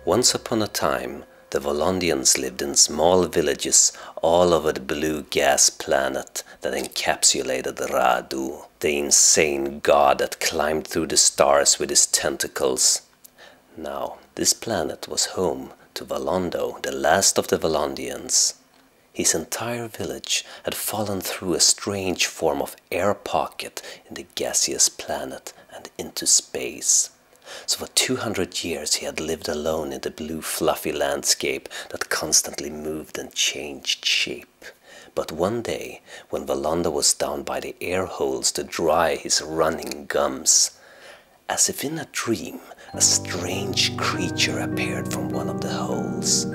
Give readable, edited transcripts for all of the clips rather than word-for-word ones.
Once upon a time, the Vallondians lived in small villages all over the blue gas planet that encapsulated Radu, the insane god that climbed through the stars with his tentacles. Now, this planet was home to Vallonden, the last of the Vallondians. His entire village had fallen through a strange form of air pocket in the gaseous planet and into space. So for 200 years he had lived alone in the blue fluffy landscape that constantly moved and changed shape. But one day, when Vallonden was down by the air holes to dry his running gums, as if in a dream, a strange creature appeared from one of the holes.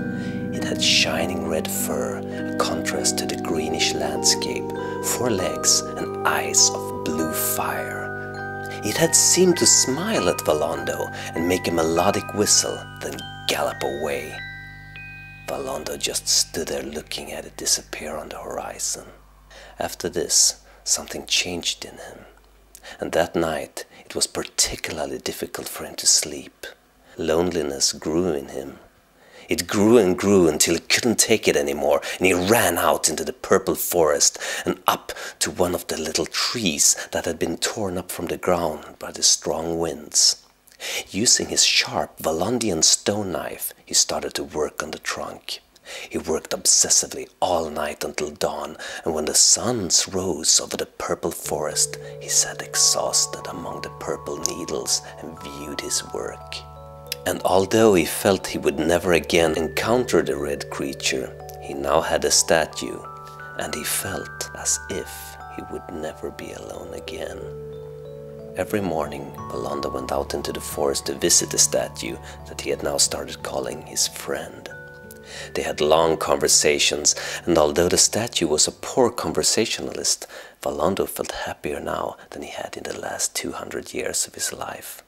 It had shining red fur, a contrast to the greenish landscape, 4 legs and eyes of blue fire. It had seemed to smile at Vallonden and make a melodic whistle, then gallop away. Vallonden just stood there looking at it disappear on the horizon. After this, something changed in him. And that night, it was particularly difficult for him to sleep. Loneliness grew in him. It grew and grew until he couldn't take it anymore, and he ran out into the purple forest and up to one of the little trees that had been torn up from the ground by the strong winds. Using his sharp Vallondian stone knife, he started to work on the trunk. He worked obsessively all night until dawn, and when the sun rose over the purple forest, he sat exhausted among the purple needles and viewed his work. And although he felt he would never again encounter the red creature, he now had a statue, and he felt as if he would never be alone again. Every morning, Vallonden went out into the forest to visit the statue that he had now started calling his friend. They had long conversations, and although the statue was a poor conversationalist, Vallonden felt happier now than he had in the last 200 years of his life.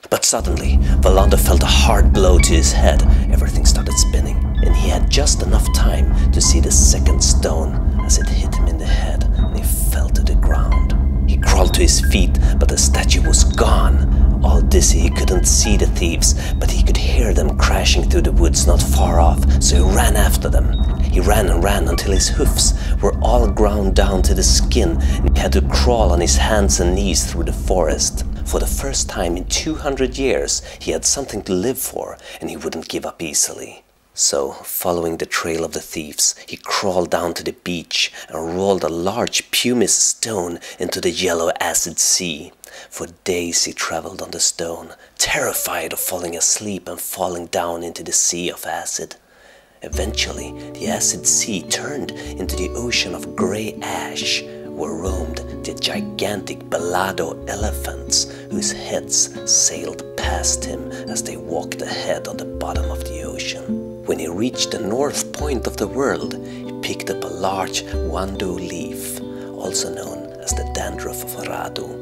But suddenly, Vallonden felt a hard blow to his head. Everything started spinning, and he had just enough time to see the second stone as it hit him in the head, and he fell to the ground. He crawled to his feet, but the statue was gone. All dizzy, he couldn't see the thieves, but he could hear them crashing through the woods not far off, so he ran after them. He ran and ran until his hoofs were all ground down to the skin, and he had to crawl on his hands and knees through the forest. For the first time in 200 years, he had something to live for, and he wouldn't give up easily. So, following the trail of the thieves, he crawled down to the beach and rolled a large pumice stone into the yellow acid sea. For days he traveled on the stone, terrified of falling asleep and falling down into the sea of acid. Eventually, the acid sea turned into the ocean of grey ash, where roamed the gigantic Balado elephants, whose heads sailed past him as they walked ahead on the bottom of the ocean. When he reached the north point of the world, he picked up a large wando leaf, also known as the dandruff of Radu.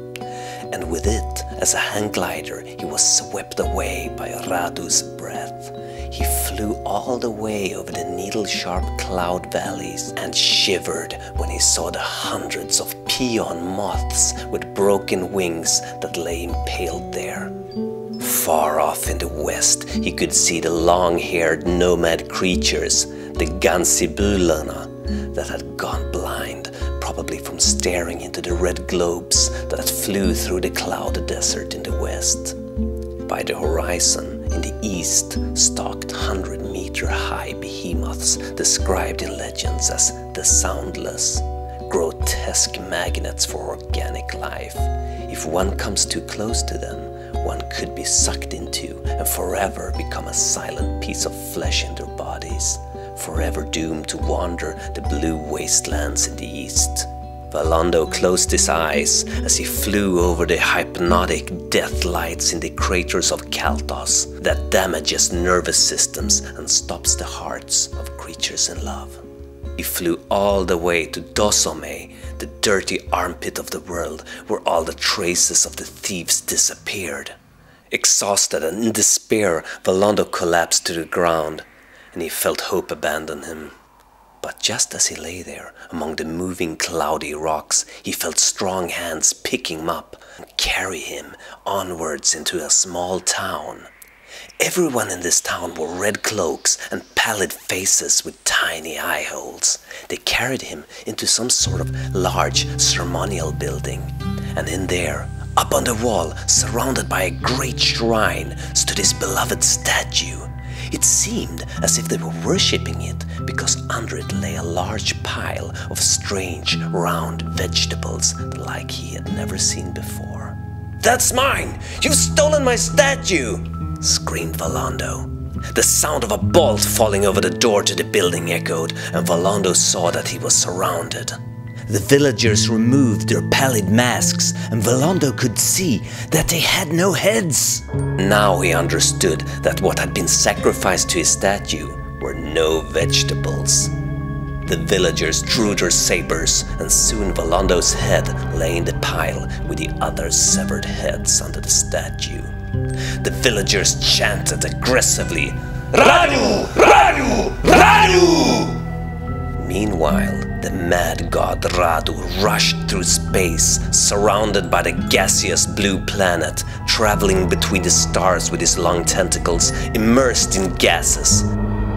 And with it, as a hang glider, he was swept away by Radu's breath. He flew all the way over the needle-sharp cloud valleys and shivered when he saw the hundreds of peon moths with broken wings that lay impaled there. Far off in the west, he could see the long-haired nomad creatures, the Gansibularna, that had gone blind, probably from staring into the red globes that flew through the cloud desert in the west. By the horizon, in the east, stalked 100-meter-high behemoths described in legends as the Soundless, grotesque magnets for organic life. If one comes too close to them, one could be sucked into and forever become a silent piece of flesh in their bodies, forever doomed to wander the blue wastelands in the east. Vallonden closed his eyes as he flew over the hypnotic death lights in the craters of Kaltos that damages nervous systems and stops the hearts of creatures in love. He flew all the way to Dosome, the dirty armpit of the world where all the traces of the thieves disappeared. Exhausted and in despair, Vallonden collapsed to the ground, and he felt hope abandon him. But just as he lay there, among the moving cloudy rocks, he felt strong hands pick him up and carry him onwards into a small town. Everyone in this town wore red cloaks and pallid faces with tiny eye holes. They carried him into some sort of large ceremonial building, and in there, up on the wall, surrounded by a great shrine, stood his beloved statue. It seemed as if they were worshipping it, because under it lay a large pile of strange, round vegetables like he had never seen before. "That's mine! You've stolen my statue!" screamed Vallonden. The sound of a bolt falling over the door to the building echoed, and Vallonden saw that he was surrounded. The villagers removed their pallid masks, and Vallonden could see that they had no heads. Now he understood that what had been sacrificed to his statue were no vegetables. The villagers drew their sabers, and soon Vallonden's head lay in the pile with the other severed heads under the statue. The villagers chanted aggressively, "Radu! Radu! Radu!" Meanwhile, the mad god Radu rushed through space, surrounded by the gaseous blue planet, traveling between the stars with his long tentacles, immersed in gases,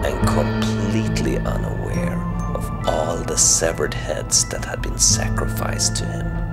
and completely unaware of all the severed heads that had been sacrificed to him.